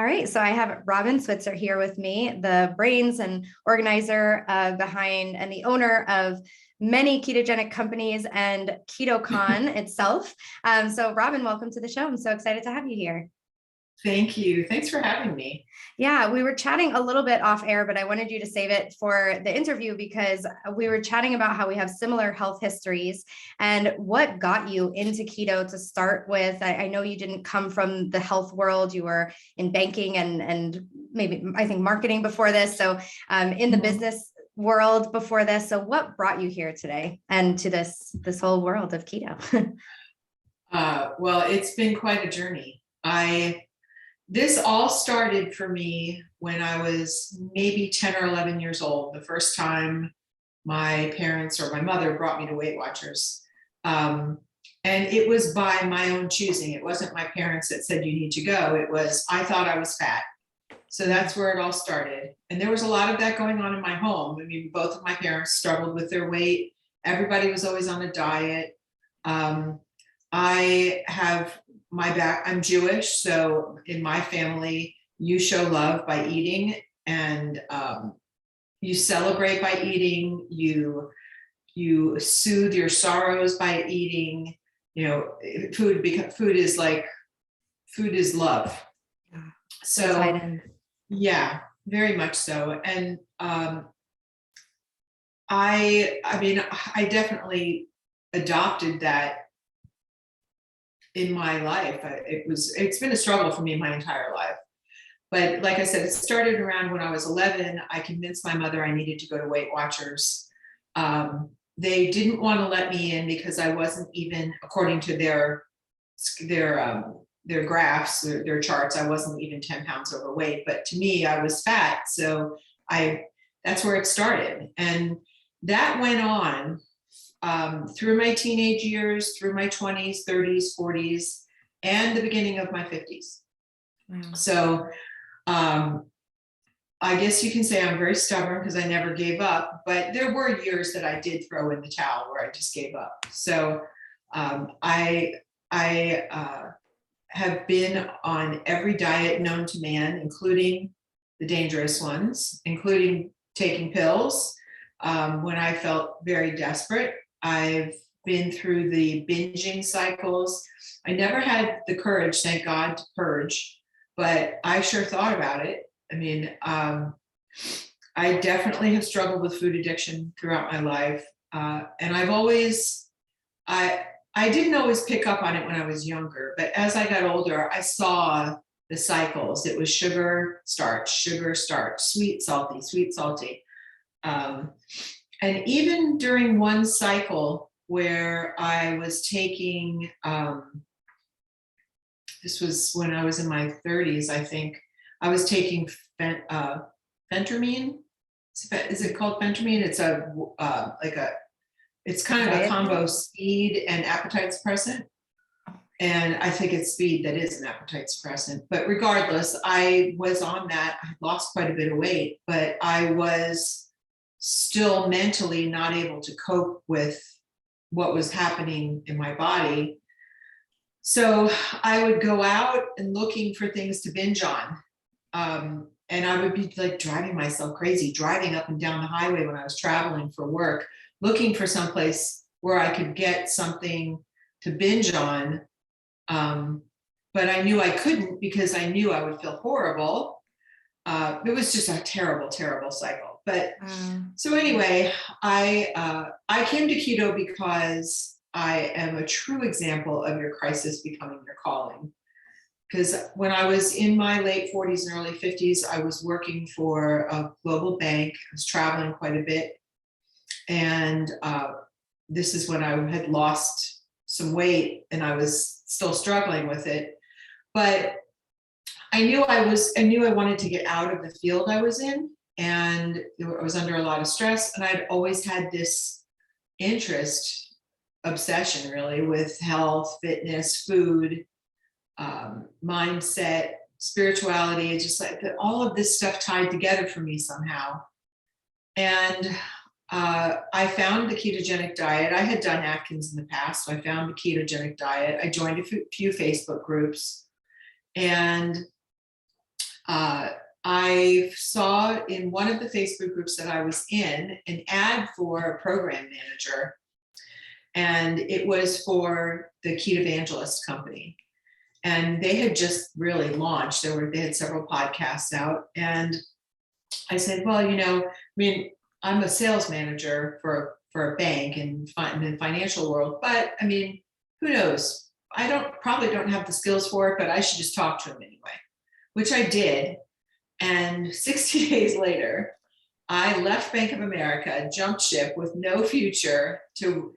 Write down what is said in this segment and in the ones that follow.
All right, so I have Robin Switzer here with me, the brains and organizer behind and the owner of many ketogenic companies and KetoCon itself. So Robin, welcome to the show. I'm so excited to have you here. Thank you. Thanks for having me. Yeah, we were chatting a little bit off air, but I wanted you to save it for the interview because we were chatting about how we have similar health histories and what got you into keto to start with. I know you didn't come from the health world. You were in banking and maybe, I think, marketing before this. So in the business world before this. So what brought you here today and to this whole world of keto? Well, it's been quite a journey. This all started for me when I was maybe 10 or 11 years old. The first time my parents or my mother brought me to Weight Watchers. And it was by my own choosing. It wasn't my parents that said, you need to go. It was, I thought I was fat. So that's where it all started. And there was a lot of that going on in my home. I mean, both of my parents struggled with their weight. Everybody was always on a diet. I have I'm Jewish, so in my family, you show love by eating, and you celebrate by eating. You soothe your sorrows by eating. You know, food is love. So yeah, very much so. And I definitely adopted that in my life. It's been a struggle for me my entire life. But like I said, it started around when I was 11. I convinced my mother I needed to go to Weight Watchers. They didn't want to let me in because I wasn't even, according to their graphs, their charts, I wasn't even 10 pounds overweight. But to me, I was fat. So that's where it started. And that went on through my teenage years, through my 20s, 30s, 40s, and the beginning of my 50s. Wow. So I guess you can say I'm very stubborn because I never gave up, but there were years that I did throw in the towel where I just gave up. So I have been on every diet known to man, including the dangerous ones, including taking pills when I felt very desperate. I've been through the binging cycles. I never had the courage, thank God, to purge, but I sure thought about it. I mean, I definitely have struggled with food addiction throughout my life. And I didn't always pick up on it when I was younger, but as I got older, I saw the cycles. It was sugar, starch, sweet, salty. And even during one cycle where I was taking, this was when I was in my 30s, I think, I was taking phentermine. Is it called phentermine? It's it's kind of a combo speed and appetite suppressant. And I think it's speed that is an appetite suppressant. But regardless, I was on that. I lost quite a bit of weight, but I was still mentally not able to cope with what was happening in my body. So I would go out and looking for things to binge on. And I would be like driving myself crazy, driving up and down the highway when I was traveling for work, looking for someplace where I could get something to binge on. But I knew I couldn't because I knew I would feel horrible. It was just a terrible, terrible cycle. But so anyway, I came to keto because I am a true example of your crisis becoming your calling. Because when I was in my late 40s and early 50s, I was working for a global bank. I was traveling quite a bit. And this is when I had lost some weight and I was still struggling with it. But I knew I wanted to get out of the field I was in. And I was under a lot of stress, and I'd always had this obsession really with health, fitness, food, mindset, spirituality. It's just like that, all of this stuff tied together for me somehow. And I found the ketogenic diet. I had done Atkins in the past, so I found the ketogenic diet. I joined a few Facebook groups, and Uh, I saw in one of the Facebook groups that I was in an ad for a program manager, and it was for the Ketovangelist company. And they had just really launched. They had several podcasts out, and I said, well, I'm a sales manager for a bank in the financial world, but I mean, who knows? Probably don't have the skills for it, but I should just talk to him anyway, which I did. And 60 days later, I left Bank of America, jumped ship with no future to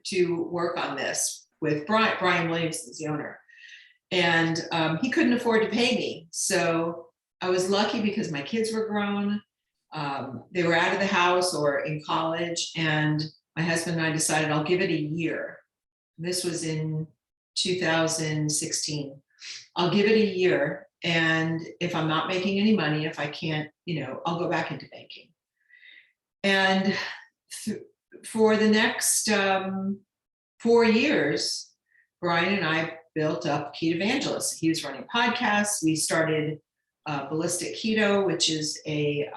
work on this with Brian Williamson's the owner. And he couldn't afford to pay me. So I was lucky because my kids were grown. They were out of the house or in college. And my husband and I decided I'll give it a year. This was in 2016. I'll give it a year. And if I'm not making any money, if I can't, I'll go back into banking. And for the next 4 years, Brian and I built up Ketovangelist. He was running podcasts. We started Ballistic Keto, which is a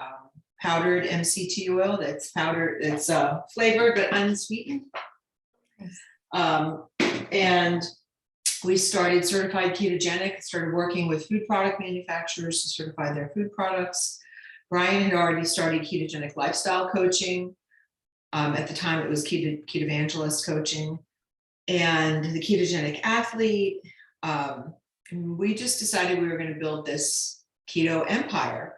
powdered MCT oil that's powdered, it's flavored but unsweetened. And we started Certified Ketogenic, started working with food product manufacturers to certify their food products. Brian had already started ketogenic lifestyle coaching. At the time, it was Ketovangelist coaching. And the ketogenic athlete. We just decided we were going to build this keto empire.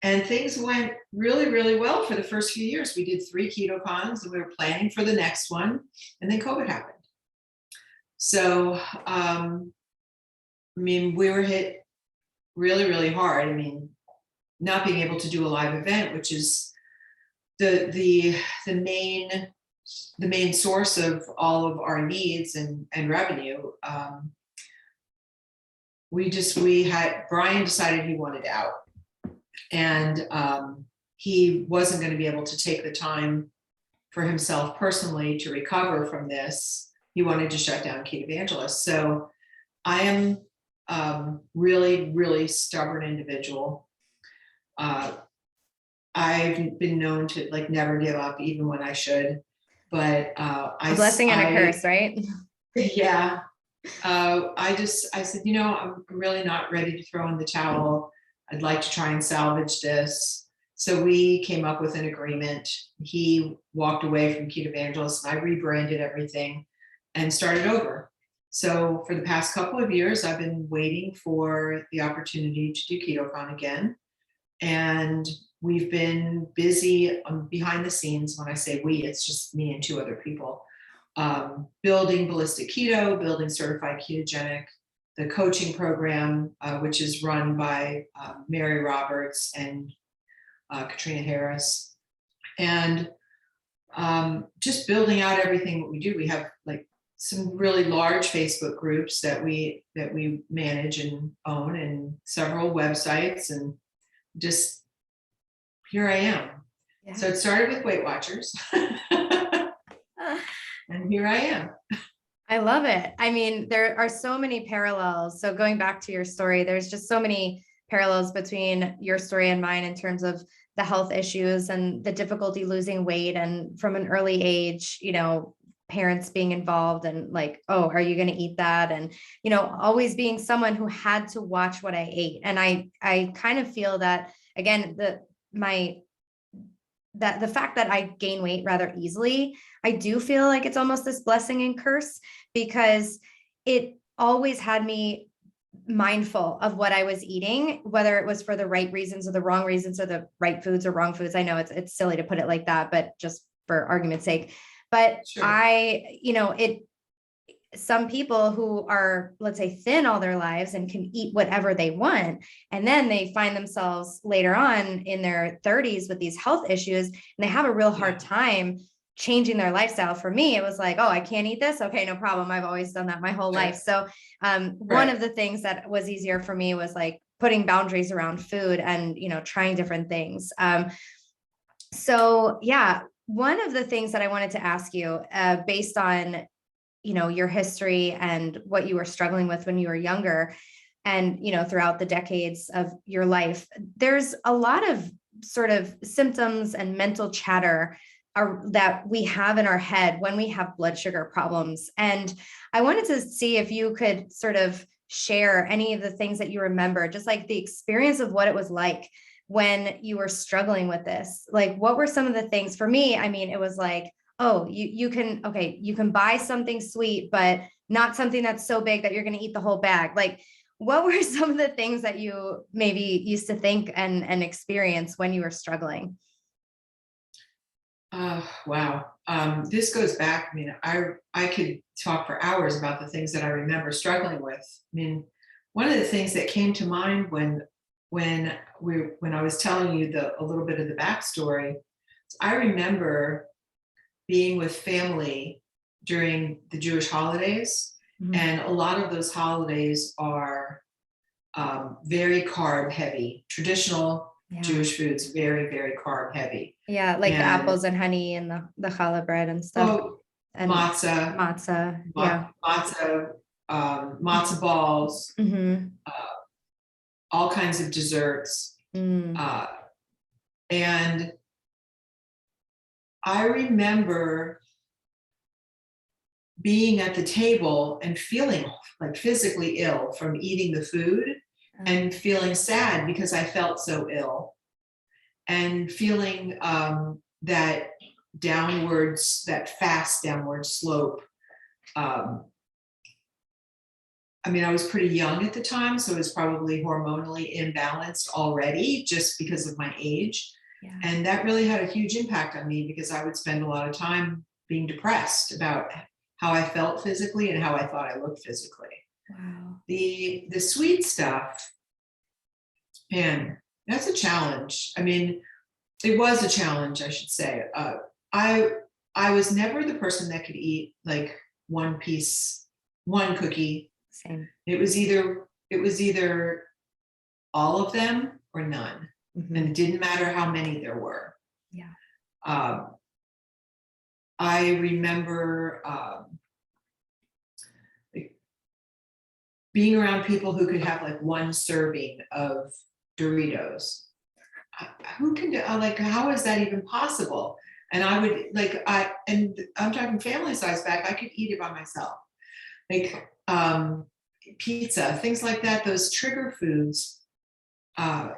And things went really, really well for the first few years. We did 3 KetoCons, and we were planning for the next one. And then COVID happened. So, we were hit really, really hard. Not being able to do a live event, which is the main source of all of our needs and revenue. Brian decided he wanted out, and he wasn't going to be able to take the time for himself personally to recover from this. He wanted to shut down Ketovangelist. So I am really, really stubborn individual. I've been known to never give up, even when I should. But a blessing and a curse, right? Yeah. I said, I'm really not ready to throw in the towel. I'd like to try and salvage this. So we came up with an agreement. He walked away from Ketovangelist, and I rebranded everything and started over. So for the past couple of years, I've been waiting for the opportunity to do KetoCon again. And we've been busy behind the scenes. When I say we, it's just me and 2 other people, building Ballistic Keto, building Certified Ketogenic, the coaching program, which is run by Mary Roberts and Katrina Harris, and just building out everything that we do. We have some really large Facebook groups that we manage and own, and several websites, and just here I am. Yeah. So it started with Weight Watchers, and here I am. I love it. There are so many parallels. So going back to your story, there's just so many parallels between your story and mine in terms of the health issues and the difficulty losing weight, and from an early age, parents being involved and oh, are you going to eat that? And, always being someone who had to watch what I ate. And I kind of feel that, again, the fact that I gain weight rather easily, I do feel like it's almost this blessing and curse, because it always had me mindful of what I was eating, whether it was for the right reasons or the wrong reasons, or the right foods or wrong foods. I know it's silly to put it like that, but just for argument's sake. But sure. Some people who are, let's say, thin all their lives and can eat whatever they want, and then they find themselves later on in their 30s with these health issues, and they have a real hard time changing their lifestyle. For me, it was like, oh, I can't eat this. Okay, no problem. I've always done that my whole life. So one of the things that was easier for me was putting boundaries around food and, trying different things. So yeah, one of the things that I wanted to ask you, based on, your history and what you were struggling with when you were younger, and, throughout the decades of your life, there's a lot of sort of symptoms and mental chatter that we have in our head when we have blood sugar problems. And I wanted to see if you could sort of share any of the things that you remember, just like the experience of what it was like when you were struggling with this. Like, what were some of the things? For me, I mean, it was like, oh, you can buy something sweet, but not something that's so big that you're going to eat the whole bag. Like, what were some of the things that you maybe used to think and experience when you were struggling? Wow. This goes back. I mean, I could talk for hours about the things that I remember struggling with. I mean, one of the things that came to mind when I was telling you a little bit of the backstory, I remember being with family during the Jewish holidays, and a lot of those holidays are very carb heavy. Traditional Jewish foods, very, very carb heavy. Yeah, like the apples and honey and the challah bread and stuff. Oh, And matzah, yeah. matzo balls, Mm-hmm. all kinds of desserts. And I remember being at the table and feeling like physically ill from eating the food, and feeling sad because I felt so ill, and feeling that fast downward slope. I mean, I was pretty young at the time, so it was probably hormonally imbalanced already just because of my age. Yeah. And that really had a huge impact on me because I would spend a lot of time being depressed about how I felt physically and how I thought I looked physically. Wow. The sweet stuff, man, that's a challenge. I mean, it was a challenge, I should say. I was never the person that could eat like one cookie. Same. It was either all of them or none. Mm-hmm. And it didn't matter how many there were. Yeah. I remember being around people who could have like one serving of Doritos. Who can do, like, how is that even possible? And I would and I'm talking family size back, I could eat it by myself. Like pizza, things like that, those trigger foods, I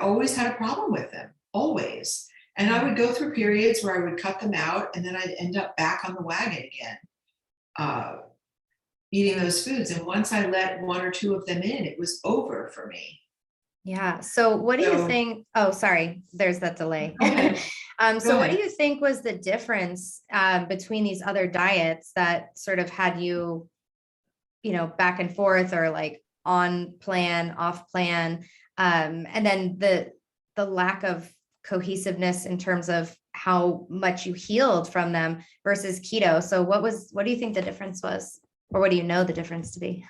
always had a problem with them, always. And I would go through periods where I would cut them out, and then I'd end up back on the wagon again, eating those foods. And once I let one or two of them in, it was over for me. Yeah. So what do you think? Oh, sorry. There's that delay. So what do you think was the difference between these other diets that sort of had you, back and forth, or like on plan, off plan, and then the lack of cohesiveness in terms of how much you healed from them versus keto? So what do you think the difference was, or what do you know the difference to be?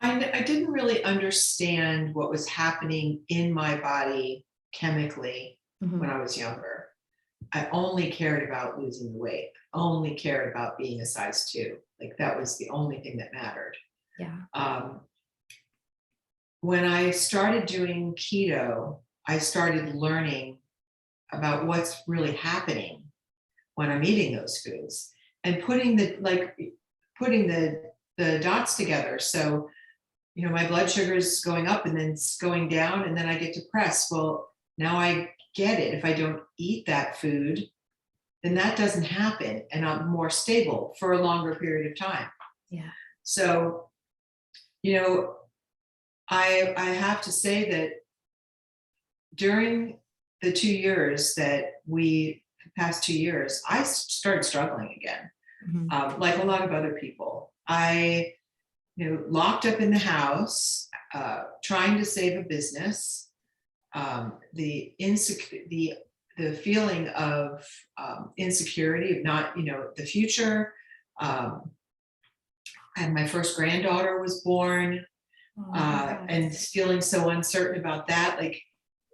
I didn't really understand what was happening in my body chemically when I was younger. I only cared about losing the weight, only cared about being a size 2. Like that was the only thing that mattered. Yeah. When I started doing keto, I started learning about what's really happening when I'm eating those foods, and putting the dots together. So, my blood sugar is going up and then it's going down, and then I get depressed. Well, now I get it. If I don't eat that food, then that doesn't happen, and I'm more stable for a longer period of time. Yeah. So, I have to say that during the 2 years past 2 years, I started struggling again. Like a lot of other people. I locked up in the house, trying to save a business. The feeling of insecurity of not, the future. And my first granddaughter was born, and feeling so uncertain about that. Like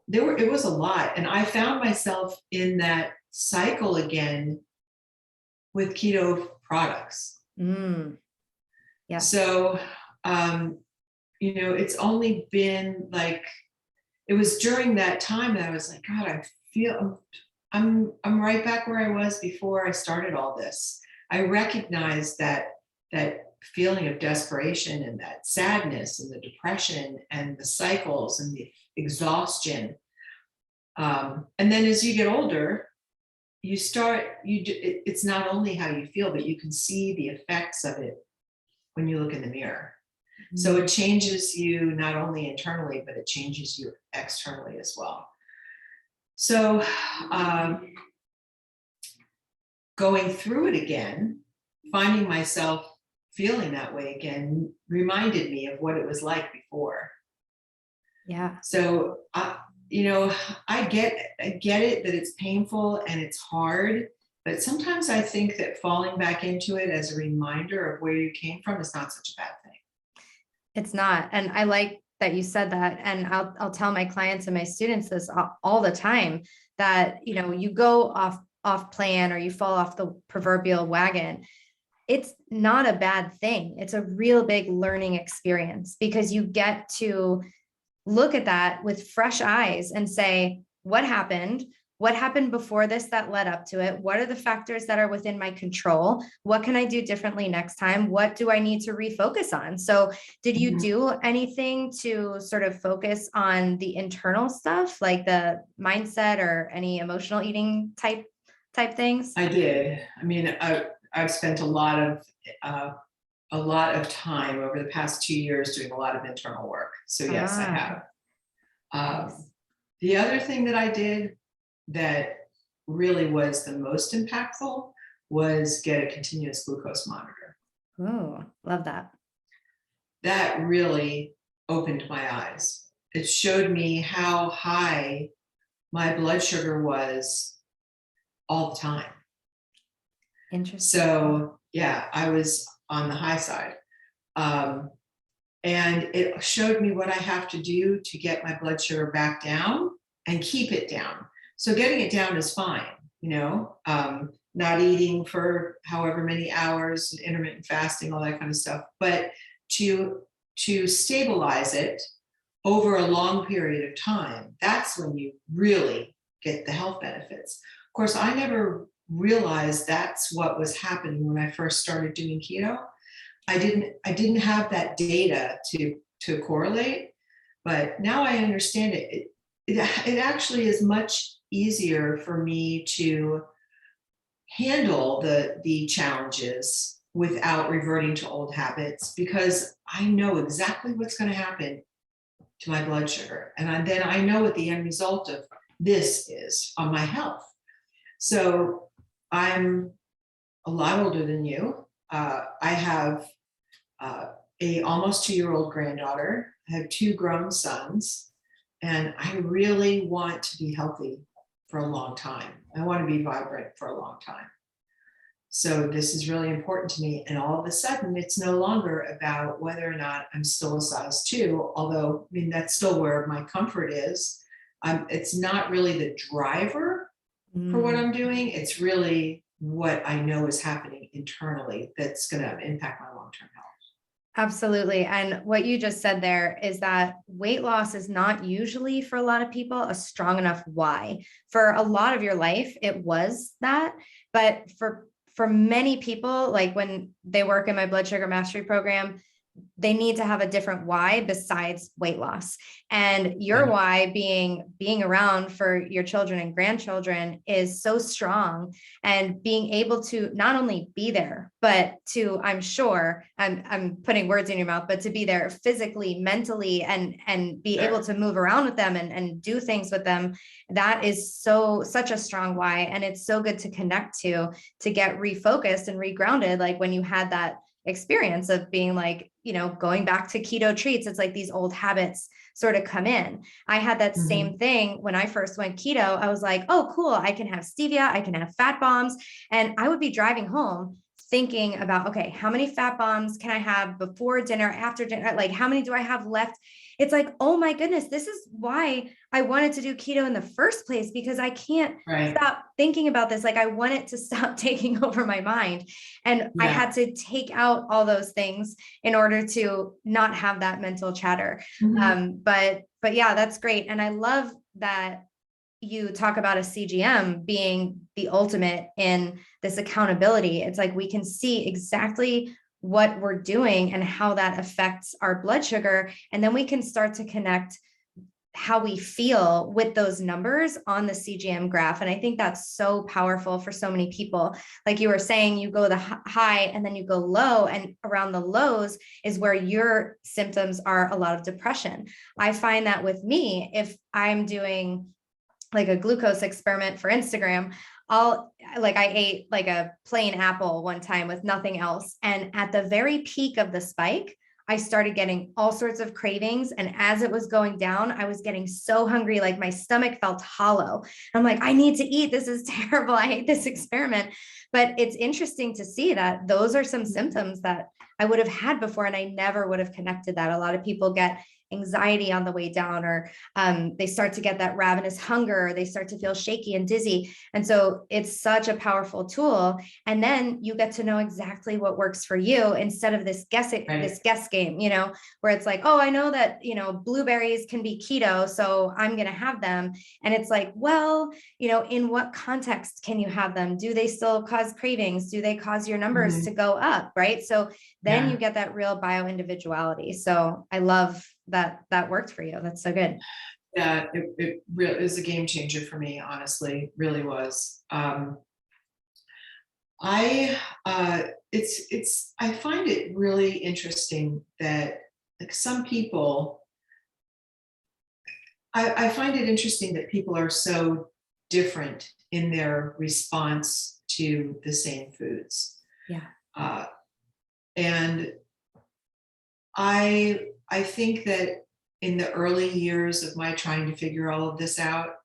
it was a lot, and I found myself in that cycle again with keto products. Yeah. So it's only been like, it was during that time that I was like, God, I feel I'm right back where I was before I started all this. I recognized that feeling of desperation and that sadness and the depression and the cycles and the exhaustion. And then as you get older, it's not only how you feel, but you can see the effects of it when you look in the mirror. So it changes you not only internally, but it changes you externally as well. So going through it again, finding myself feeling that way again reminded me of what it was like before. Yeah. So I get it that it's painful and it's hard, but sometimes I think that falling back into it as a reminder of where you came from is not such a bad thing. It's not. And I like that you said that. And I'll tell my clients and my students this all the time, that, you go off plan or you fall off the proverbial wagon. It's not a bad thing. It's a real big learning experience, because you get to look at that with fresh eyes and say, what happened? What happened before this that led up to it? What are the factors that are within my control? What can I do differently next time? What do I need to refocus on? So did you do anything to sort of focus on the internal stuff, like the mindset or any emotional eating type things? I did. I mean, I've spent a lot of time over the past 2 years doing a lot of internal work. So yes, I have. Nice. The other thing that I did that really was the most impactful was get a continuous glucose monitor. Oh, love that. That really opened my eyes. It showed me how high my blood sugar was all the time. Interesting. So yeah, I was on the high side. And it showed me what I have to do to get my blood sugar back down and keep it down. So getting it down is fine, not eating for however many hours, intermittent fasting, all that kind of stuff. But to stabilize it over a long period of time, that's when you really get the health benefits. Of course, I never realized that's what was happening when I first started doing keto. I didn't have that data to correlate, but now I understand it. It actually is much easier for me to handle the challenges without reverting to old habits, because I know exactly what's going to happen to my blood sugar. And then I know what the end result of this is on my health. So I'm a lot older than you. I have a almost 2-year-old granddaughter. I have 2 grown sons, and I really want to be healthy for a long time. I want to be vibrant for a long time. So this is really important to me. And all of a sudden, it's no longer about whether or not I'm still a size 2, although, I mean, that's still where my comfort is. It's not really the driver for what I'm doing. It's really what I know is happening internally that's going to impact my long-term health. Absolutely. And what you just said there is that weight loss is not usually, for a lot of people, a strong enough why. For a lot of your life, it was that. But for many people, like when they work in my blood sugar mastery program, they need to have a different why besides weight loss. And your why being around for your children and grandchildren is so strong, and being able to not only be there, but to, I'm sure I'm putting words in your mouth, but to be there physically, mentally, and be able to move around with them and do things with them. That is such a strong why. And it's so good to connect to get refocused and regrounded. Like when you had that experience of being like, going back to keto treats, it's like these old habits sort of come in. I had that same thing when I first went keto. I was like, oh, cool. I can have stevia. I can have fat bombs. And I would be driving home thinking about, okay, how many fat bombs can I have before dinner, after dinner? Like, how many do I have left? it's like, oh my goodness, this is why I wanted to do keto in the first place, because I can't Right. stop thinking about this. Like I want it to stop taking over my mind. And I Yeah. had to take out all those things in order to not have that mental chatter. Mhm. But yeah, that's great. And I love that you talk about a CGM being the ultimate in this accountability. It's like we can see exactly what we're doing and how that affects our blood sugar. And then we can start to connect how we feel with those numbers on the CGM graph. And I think that's so powerful for so many people. Like you were saying, you go the high and then you go low, and around the lows is where your symptoms are a lot of depression. I find that with me, if I'm doing like a glucose experiment for Instagram, I ate like a plain apple one time with nothing else. And at the very peak of the spike, I started getting all sorts of cravings. And as it was going down, I was getting so hungry, like my stomach felt hollow. I'm like, I need to eat. This is terrible. I hate this experiment. But it's interesting to see that those are some symptoms that I would have had before, and I never would have connected that. A lot of people get anxiety on the way down, or they start to get that ravenous hunger, or they start to feel shaky and dizzy. And so it's such a powerful tool. And then you get to know exactly what works for you, instead of this guess game, where it's like, oh, I know that, blueberries can be keto, so I'm going to have them. And it's like, well, in what context can you have them? Do they still cause cravings? Do they cause your numbers to go up? Right. So then you get that real bio individuality. So I love that worked for you. That's so good. Yeah, it really is a game changer for me, honestly, really was. I I find it really interesting that, like, some people, I find it interesting that people are so different in their response to the same foods. Yeah. And I think that in the early years of my trying to figure all of this out,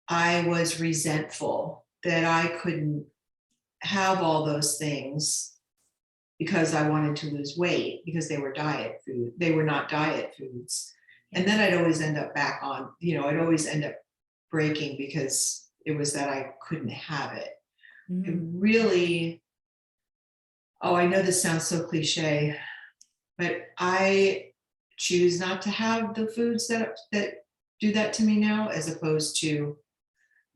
I was resentful that I couldn't have all those things because I wanted to lose weight, because they were diet food. They were not diet foods. And then I'd always end up back on, I'd always end up breaking because it was that I couldn't have it. It really, oh, I know this sounds so cliche, but I choose not to have the foods that do that to me now, as opposed to,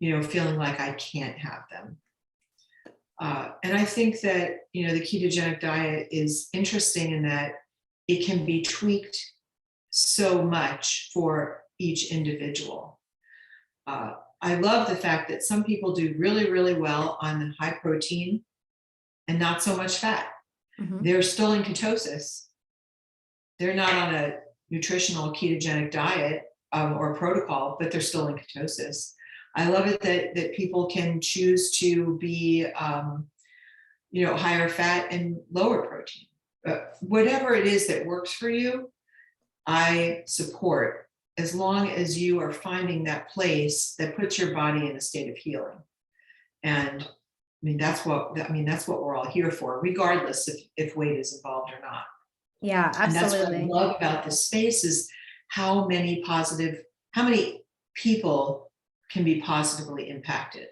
feeling like I can't have them. And I think that, the ketogenic diet is interesting in that it can be tweaked so much for each individual. I love the fact that some people do really, really well on high protein and not so much fat. They're still in ketosis. They're not on a nutritional ketogenic diet or protocol, but they're still in ketosis. I love it that people can choose to be, higher fat and lower protein. Whatever it is that works for you, I support, as long as you are finding that place that puts your body in a state of healing. And that's what we're all here for, regardless if weight is involved or not. Yeah, absolutely. And that's what I love about this space, is how many people can be positively impacted.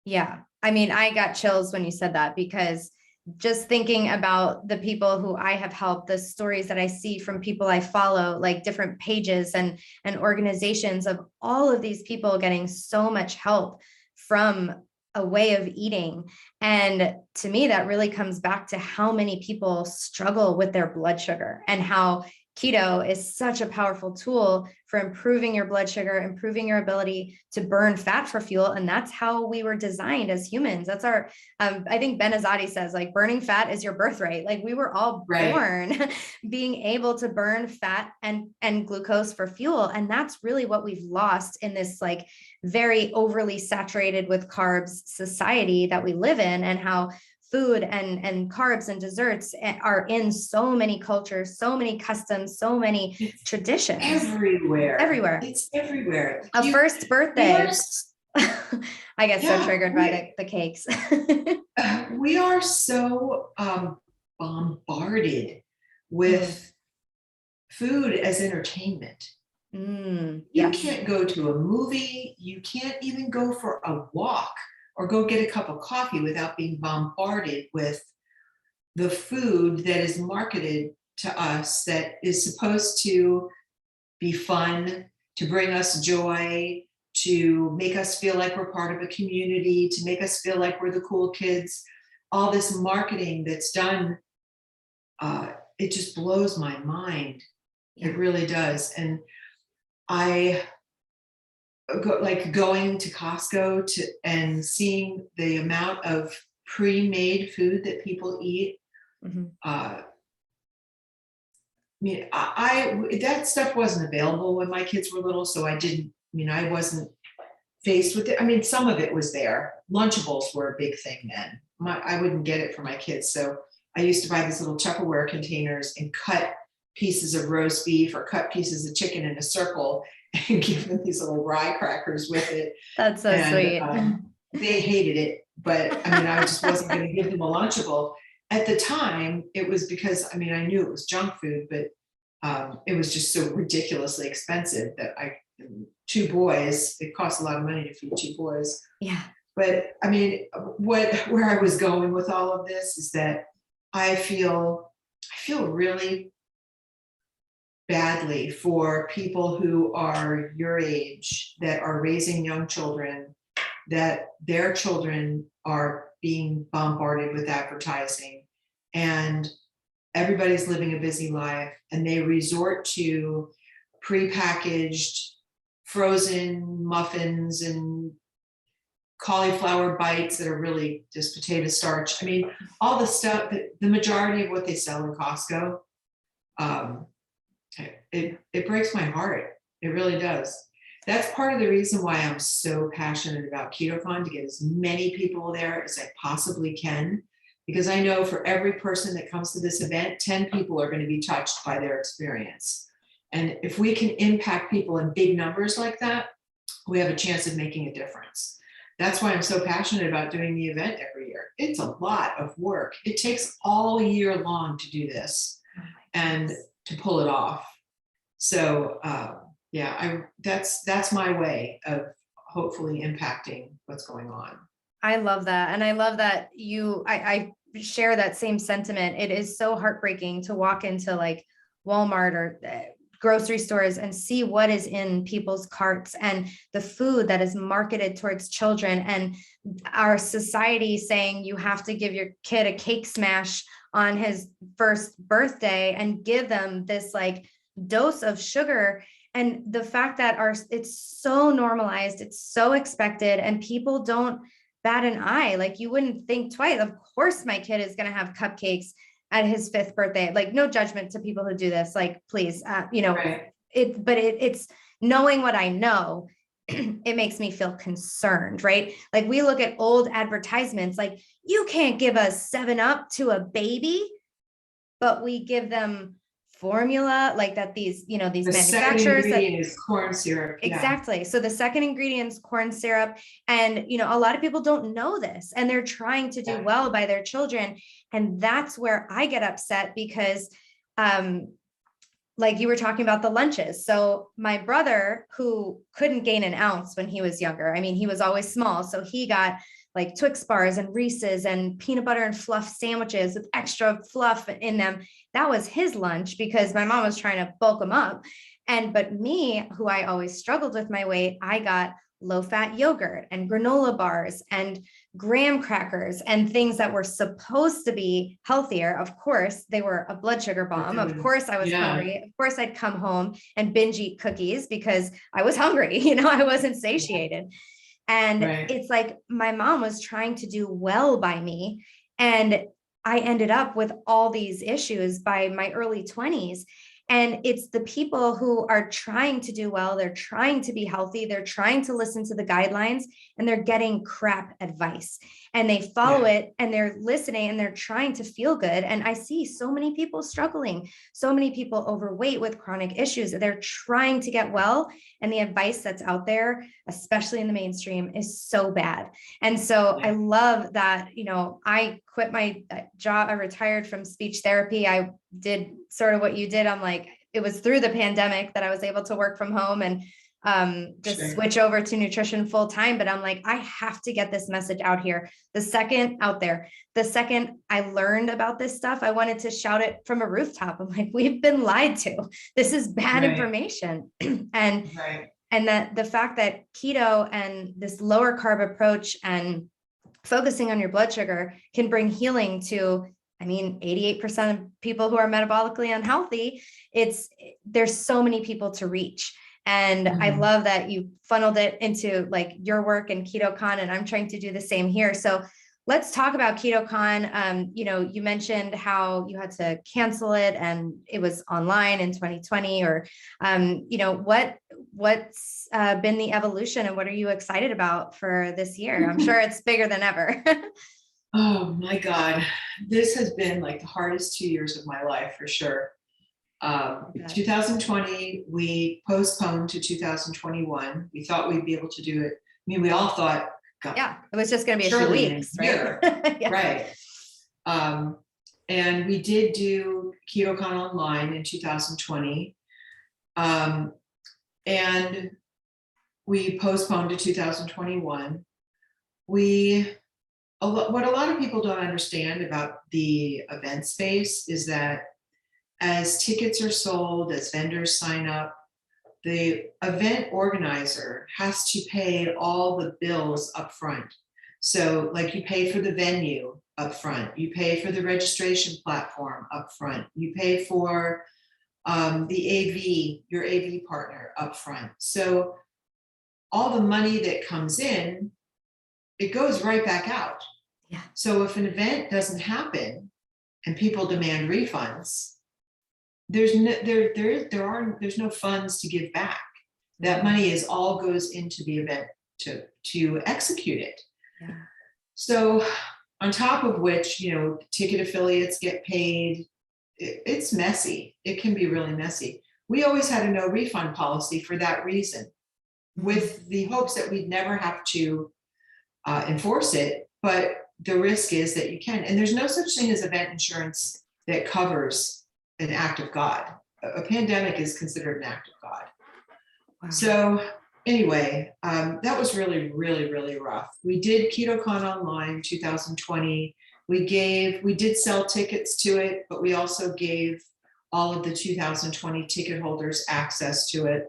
Yeah. I got chills when you said that, because just thinking about the people who I have helped, the stories that I see from people I follow, like different pages and organizations of all of these people getting so much help from a way of eating. And to me, that really comes back to how many people struggle with their blood sugar, and how keto is such a powerful tool for improving your blood sugar, improving your ability to burn fat for fuel. And that's how we were designed as humans. That's our, I think Ben Azadi says, like, burning fat is your birthright. Like, we were all born being able to burn fat and glucose for fuel. And that's really what we've lost in this, like, very overly saturated with carbs society that we live in, and how food and carbs and desserts are in so many cultures, so many customs, so many traditions. Everywhere. It's everywhere. A first birthday. I get so triggered by the cakes. We are so bombarded with food as entertainment. You Yes. can't go to a movie, you can't even go for a walk or go get a cup of coffee without being bombarded with the food that is marketed to us that is supposed to be fun, to bring us joy, to make us feel like we're part of a community, to make us feel like we're the cool kids. All this marketing that's done, it just blows my mind. It really does. And I like going to Costco and seeing the amount of pre-made food that people eat. I mean, that stuff wasn't available when my kids were little, so I wasn't faced with it. I mean, some of it was there. Lunchables were a big thing then. I wouldn't get it for my kids, so I used to buy these little Tupperware containers and cut pieces of roast beef or cut pieces of chicken in a circle and give them these little rye crackers with it. That's so sweet. They hated it, but I mean, I just wasn't going to give them a Lunchable. At the time, it was because, I mean, I knew it was junk food, but it was just so ridiculously expensive that two boys, it costs a lot of money to feed two boys. Yeah. But I mean, where I was going with all of this is that I feel really badly for people who are your age that are raising young children, that their children are being bombarded with advertising and everybody's living a busy life and they resort to prepackaged frozen muffins and cauliflower bites that are really just potato starch. I mean, all the stuff, the majority of what they sell in Costco, it breaks my heart. It really does. That's part of the reason why I'm so passionate about KetoCon, to get as many people there as I possibly can, because I know for every person that comes to this event, 10 people are going to be touched by their experience. And if we can impact people in big numbers like that, we have a chance of making a difference. That's why I'm so passionate about doing the event every year. It's a lot of work. It takes all year long to do this and to pull it off. So that's my way of hopefully impacting what's going on. I love that. And I love that I share that same sentiment. It is so heartbreaking to walk into like Walmart or grocery stores and see what is in people's carts and the food that is marketed towards children, and our society saying you have to give your kid a cake smash on his first birthday and give them this like dose of sugar. And the fact that it's so normalized, it's so expected, and people don't bat an eye. Like you wouldn't think twice. Of course, my kid is going to have cupcakes at his 5th birthday. Like no judgment to people who do this. Like, please, Right. It's knowing what I know. It makes me feel concerned, right? Like we look at old advertisements, like you can't give a 7-Up to a baby, but we give them formula like that. These manufacturers, second ingredient is corn syrup. Exactly. Yeah. So the second ingredient is corn syrup. And, a lot of people don't know this and they're trying to do well by their children. And that's where I get upset because, like you were talking about the lunches. So my brother, who couldn't gain an ounce when he was younger, I mean, he was always small. So he got like Twix bars and Reese's and peanut butter and fluff sandwiches with extra fluff in them. That was his lunch because my mom was trying to bulk him up. But me, who I always struggled with my weight, I got low-fat yogurt and granola bars and graham crackers and things that were supposed to be healthier. Of course, they were a blood sugar bomb. Of course, I was hungry. Of course, I'd come home and binge eat cookies because I was hungry. I wasn't satiated. And It's like my mom was trying to do well by me. And I ended up with all these issues by my early 20s. And it's the people who are trying to do well. They're trying to be healthy. They're trying to listen to the guidelines, and they're getting crap advice, and they follow it, and they're listening, and they're trying to feel good. And I see so many people struggling, so many people overweight with chronic issues. They're trying to get well. And the advice that's out there, especially in the mainstream, is so bad. And so I love that, I quit my job. I retired from speech therapy. I did sort of what you did. I'm like, it was through the pandemic that I was able to work from home and just Sure. switch over to nutrition full time. But I'm like, I have to get this message out here. The second I learned about this stuff, I wanted to shout it from a rooftop. I'm like, we've been lied to. This is bad Right. information. and Right. and that the fact that keto and this lower carb approach and focusing on your blood sugar can bring healing to, I mean, 88% of people who are metabolically unhealthy. There's so many people to reach. And I love that you funneled it into like your work and KetoCon, and I'm trying to do the same here. So let's talk about KetoCon. You mentioned how you had to cancel it and it was online in 2020, or, what's been the evolution and what are you excited about for this year? I'm sure it's bigger than ever. Oh my God. This has been like the hardest 2 years of my life for sure. 2020, we postponed to 2021. We thought we'd be able to do it. I mean, we all thought, God, yeah, it was just going to be a few surely weeks, in a year. right? Yeah. Right. And we did do KetoCon online in 2020. And we postponed to 2021. What a lot of people don't understand about the event space is that as tickets are sold, as vendors sign up, the event organizer has to pay all the bills up front. So like you pay for the venue up front, you pay for the registration platform up front, you pay for your AV partner up front. So all the money that comes in, it goes right back out. Yeah. So if an event doesn't happen and people demand refunds, there's no funds to give back. That money all goes into the event to execute it. Yeah. So on top of which, ticket affiliates get paid. It's messy. It can be really messy. We always had a no refund policy for that reason, with the hopes that we'd never have to enforce it. But the risk is that you can, and there's no such thing as event insurance that covers an act of God. A pandemic is considered an act of God. Wow. So anyway, that was really, really, really rough. We did KetoCon online in 2020. We did sell tickets to it, but we also gave all of the 2020 ticket holders access to it.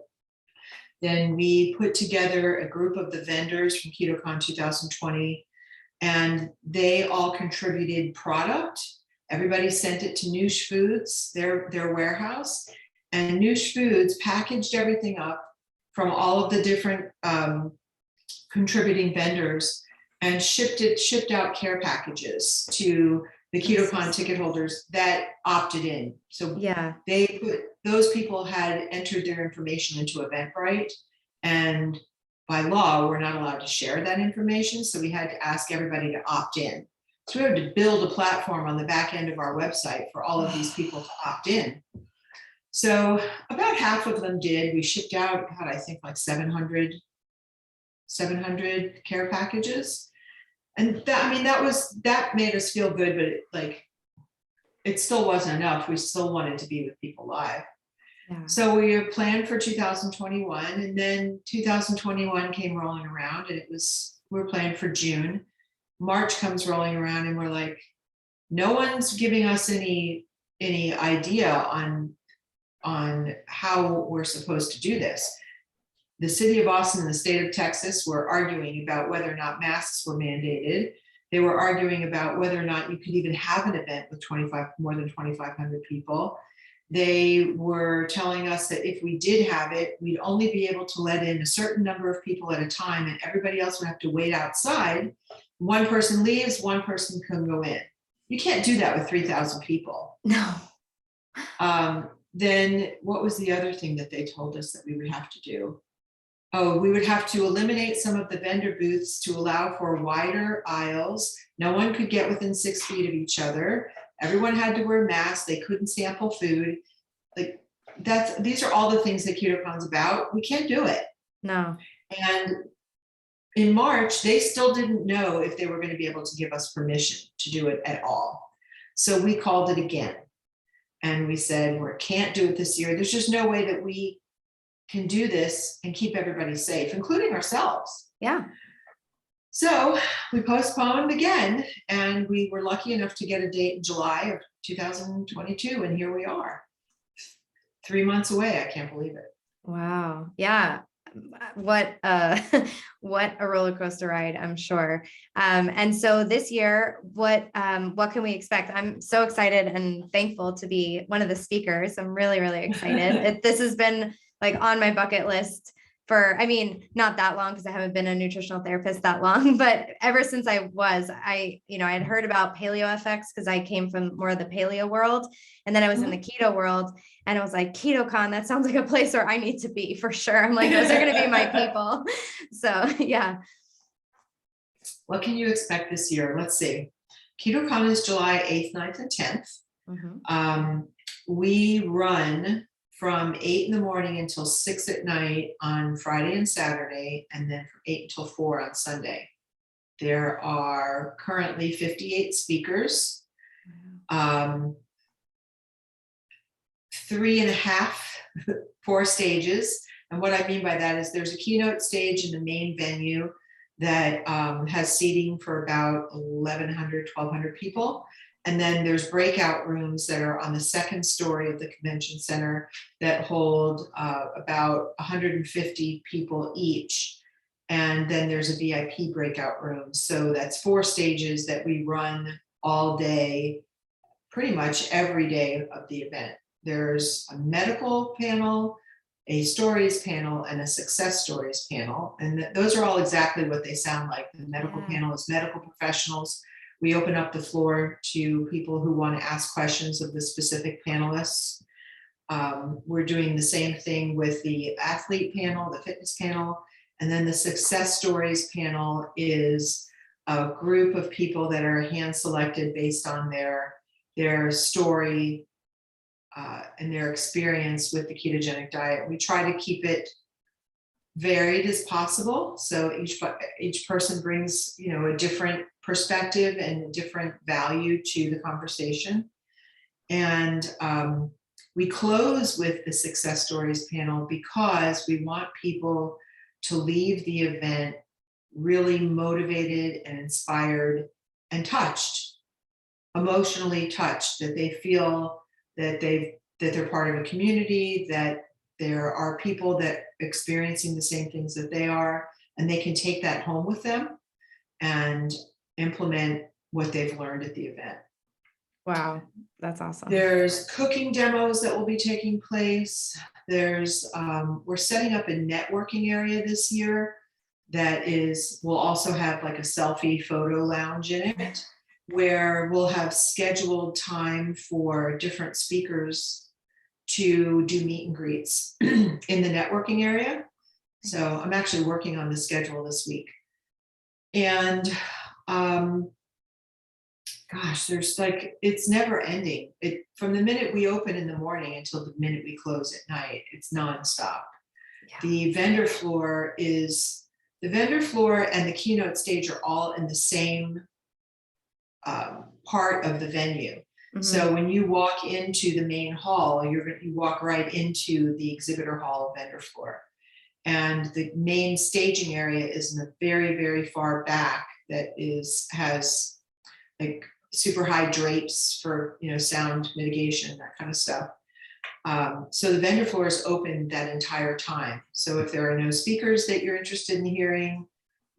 Then we put together a group of the vendors from KetoCon 2020, and they all contributed product. Everybody sent it to Noosh Foods, their warehouse, and Noosh Foods packaged everything up from all of the different contributing vendors and shipped out care packages to the KetoCon ticket holders that opted in. So yeah, those people had entered their information into Eventbrite, and by law, we're not allowed to share that information. So we had to ask everybody to opt in. So we had to build a platform on the back end of our website for all of these people to opt in. So about half of them did. We shipped out, I think like 700 care packages. And that made us feel good, but it still wasn't enough. We still wanted to be with people live. Yeah. So we planned for 2021, and then 2021 came rolling around, and we were planned for June. March comes rolling around, and we're like, no one's giving us any idea on how we're supposed to do this. The city of Austin and the state of Texas were arguing about whether or not masks were mandated. They were arguing about whether or not you could even have an event with more than 2,500 people. They were telling us that if we did have it, we'd only be able to let in a certain number of people at a time, and everybody else would have to wait outside. One person leaves, one person can go in. You can't do that with 3,000 people. No. Then what was the other thing that they told us that we would have to do? Oh, we would have to eliminate some of the vendor booths to allow for wider aisles. No one could get within 6 feet of each other. Everyone had to wear masks. They couldn't sample food. These are all the things that KetoCon's about. We can't do it. No. And in March, they still didn't know if they were going to be able to give us permission to do it at all. So we called it again. And we said, we can't do it this year. There's just no way that we can do this and keep everybody safe, including ourselves. Yeah. So we postponed again, and we were lucky enough to get a date in July of 2022. And here we are 3 months away. I can't believe it. Wow. Yeah. What what a roller coaster ride, I'm sure. And so this year, what can we expect? I'm so excited and thankful to be one of the speakers. I'm really, really excited. This has been like on my bucket list for, I mean, not that long because I haven't been a nutritional therapist that long, but ever since I had heard about paleo effects because I came from more of the paleo world. And then I was in the keto world, and I was like, KetoCon, that sounds like a place where I need to be for sure. I'm like, those are going to be my people. So yeah. What can you expect this year? Let's see. KetoCon is July 8th, 9th, and 10th. Mm-hmm. We run from 8 in the morning until 6 at night on Friday and Saturday, and then from 8 until 4 on Sunday. There are currently 58 speakers. 3.5, 4 stages. And what I mean by that is there's a keynote stage in the main venue that has seating for about 1,100, 1,200 people. And then there's breakout rooms that are on the second story of the convention center that hold about 150 people each. And then there's a VIP breakout room. So that's 4 stages that we run all day, pretty much every day of the event. There's a medical panel, a stories panel, and a success stories panel. And those are all exactly what they sound like. The medical panel is medical professionals. We open up the floor to people who want to ask questions of the specific panelists. We're doing the same thing with the athlete panel, the fitness panel. And then the success stories panel is a group of people that are hand selected based on their story, and their experience with the ketogenic diet. We try to keep it varied as possible. So each person brings, a different perspective and a different value to the conversation. And we close with the success stories panel because we want people to leave the event really motivated and inspired and touched, emotionally touched, that they feel that they're part of a community, that there are people that are experiencing the same things that they are, and they can take that home with them and implement what they've learned at the event. Wow, that's awesome. There's cooking demos that will be taking place. We're setting up a networking area this year that will also have like a selfie photo lounge in it, where we'll have scheduled time for different speakers to do meet and greets in the networking area. So I'm actually working on the schedule this week. And it's never ending. From the minute we open in the morning until the minute we close at night, it's nonstop. Yeah. The vendor floor and the keynote stage are all in the same part of the venue. Mm-hmm. So when you walk into the main hall, you walk right into the exhibitor hall vendor floor. And the main staging area is in the very, very far back that has like super high drapes for, sound mitigation, that kind of stuff. So the vendor floor is open that entire time. So if there are no speakers that you're interested in hearing,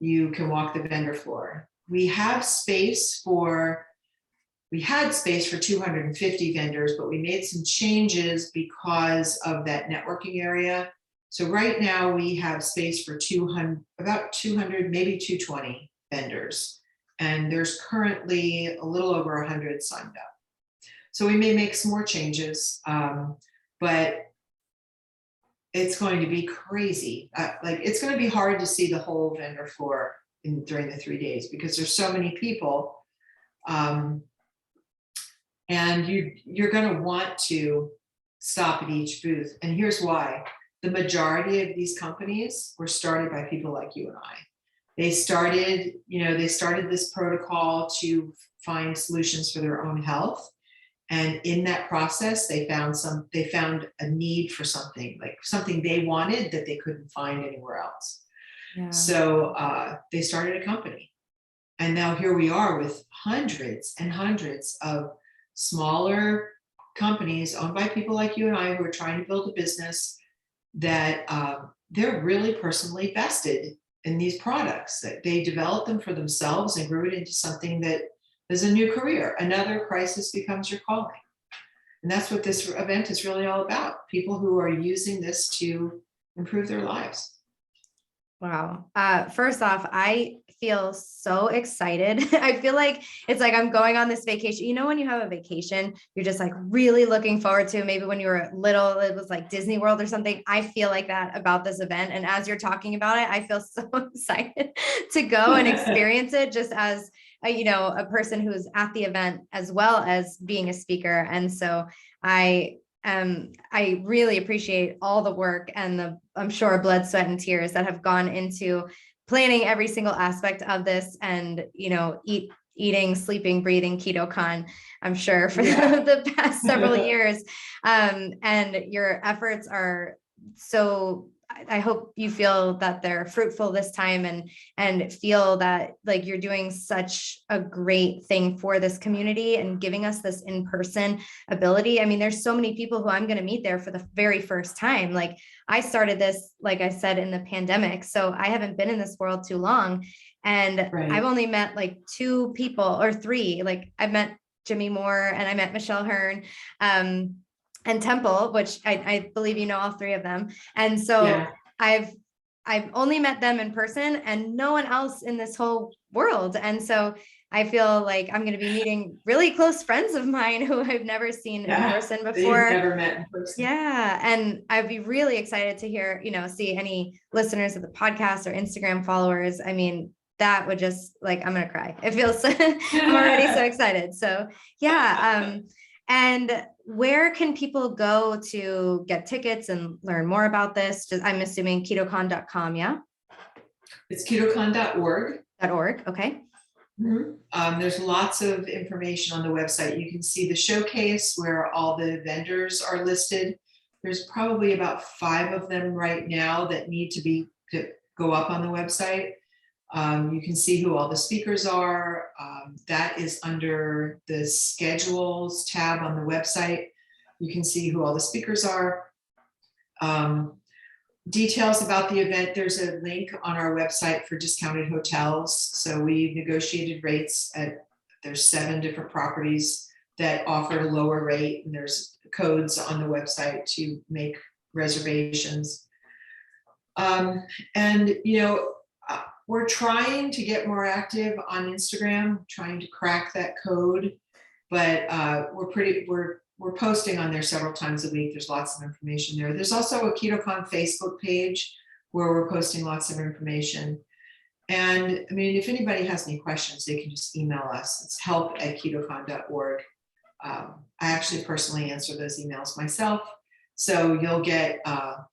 you can walk the vendor floor. We had space for 250 vendors, but we made some changes because of that networking area. So right now we have space for about 200, maybe 220 vendors. And there's currently a little over 100 signed up. So we may make some more changes, but it's going to be crazy. It's going to be hard to see the whole vendor floor during the 3 days because there's so many people. And you're going to want to stop at each booth. And here's why. The majority of these companies were started by people like you and I. They started this protocol to find solutions for their own health. And in that process, they found a need for something, like something they wanted that they couldn't find anywhere else. Yeah. So they started a company. And now here we are with hundreds and hundreds of smaller companies owned by people like you and I who are trying to build a business that they're really personally vested in these products, that they developed them for themselves and grew it into something that is a new career. Another crisis becomes your calling. And that's what this event is really all about. People who are using this to improve their lives. Wow. First off, I feel so excited. I feel like it's like I'm going on this vacation. You know, when you have a vacation, you're just like really looking forward to, maybe when you were little, it was like Disney World or something. I feel like that about this event. And as you're talking about it, I feel so excited to go and experience it, just as a person who's at the event as well as being a speaker. And so I really appreciate all the work and I'm sure, blood, sweat, and tears that have gone into planning every single aspect of this, and, eating, sleeping, breathing KetoCon, I'm sure, for the past several years. And your efforts are so, I hope you feel that they're fruitful this time, and feel that like you're doing such a great thing for this community and giving us this in-person ability. I mean, there's so many people who I'm going to meet there for the very first time. Like, I started this, like I said, in the pandemic, so I haven't been in this world too long. And I've only met like 2 people or 3. Like, I've met Jimmy Moore and I met Michelle Hearn, and Temple, which I believe all 3 of them. And so I've only met them in person and no one else in this whole world. And so I feel like I'm going to be meeting really close friends of mine who I've never seen in person before. Never met in person. Yeah. And I'd be really excited to hear, see any listeners of the podcast or Instagram followers. I mean, that would just, like, I'm going to cry. It feels, I'm already so excited. So yeah. And where can people go to get tickets and learn more about this? I'm assuming ketocon.com. Yeah. It's ketocon.org. .org. Okay. Mm-hmm. There's lots of information on the website. You can see the showcase where all the vendors are listed. There's probably about 5 of them right now that need to go up on the website. You can see who all the speakers are. That is under the schedules tab on the website. You can see who all the speakers are. Details about the event, there's a link on our website for discounted hotels. So we negotiated rates there's 7 different properties that offer a lower rate, and there's codes on the website to make reservations. We're trying to get more active on Instagram, trying to crack that code, but we're posting on there several times a week. There's lots of information there. There's also a KetoCon Facebook page where we're posting lots of information. And I mean, if anybody has any questions, they can just email us. It's help@ketocon.org. I actually personally answer those emails myself, so you'll get a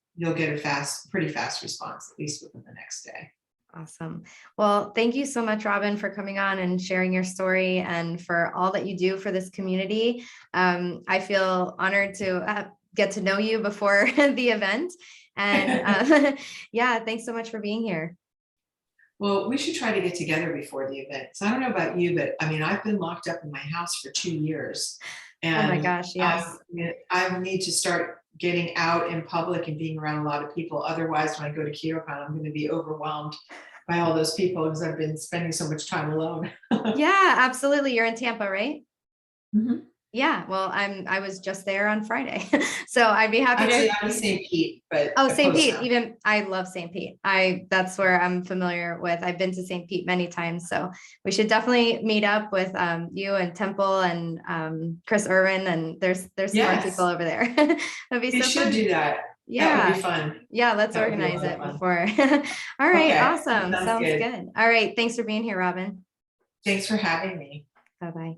pretty fast response, at least within the next day. Awesome. Well, thank you so much, Robin, for coming on and sharing your story and for all that you do for this community. I feel honored to get to know you before the event. And yeah, thanks so much for being here. Well, we should try to get together before the event. So I don't know about you, but I mean, I've been locked up in my house for 2 years. And oh my gosh, yes. I need to start getting out in public and being around a lot of people. Otherwise, when I go to KetoCon, I'm going to be overwhelmed by all those people because I've been spending so much time alone. Yeah, absolutely. You're in Tampa, right? Mm-hmm. Yeah. Well, I was just there on Friday, so I'd be happy to. I'm St. Pete, but St. Pete. Even I love St. Pete. That's where I'm familiar with. I've been to St. Pete many times, so we should definitely meet up with you and Temple and Chris Irwin, and there's some more people over there. That'd be we so should fun. do that. Yeah, that would be fun. Yeah, let's organize it before. All right, awesome. Sounds good. All right, thanks for being here, Robin. Thanks for having me. Bye-bye.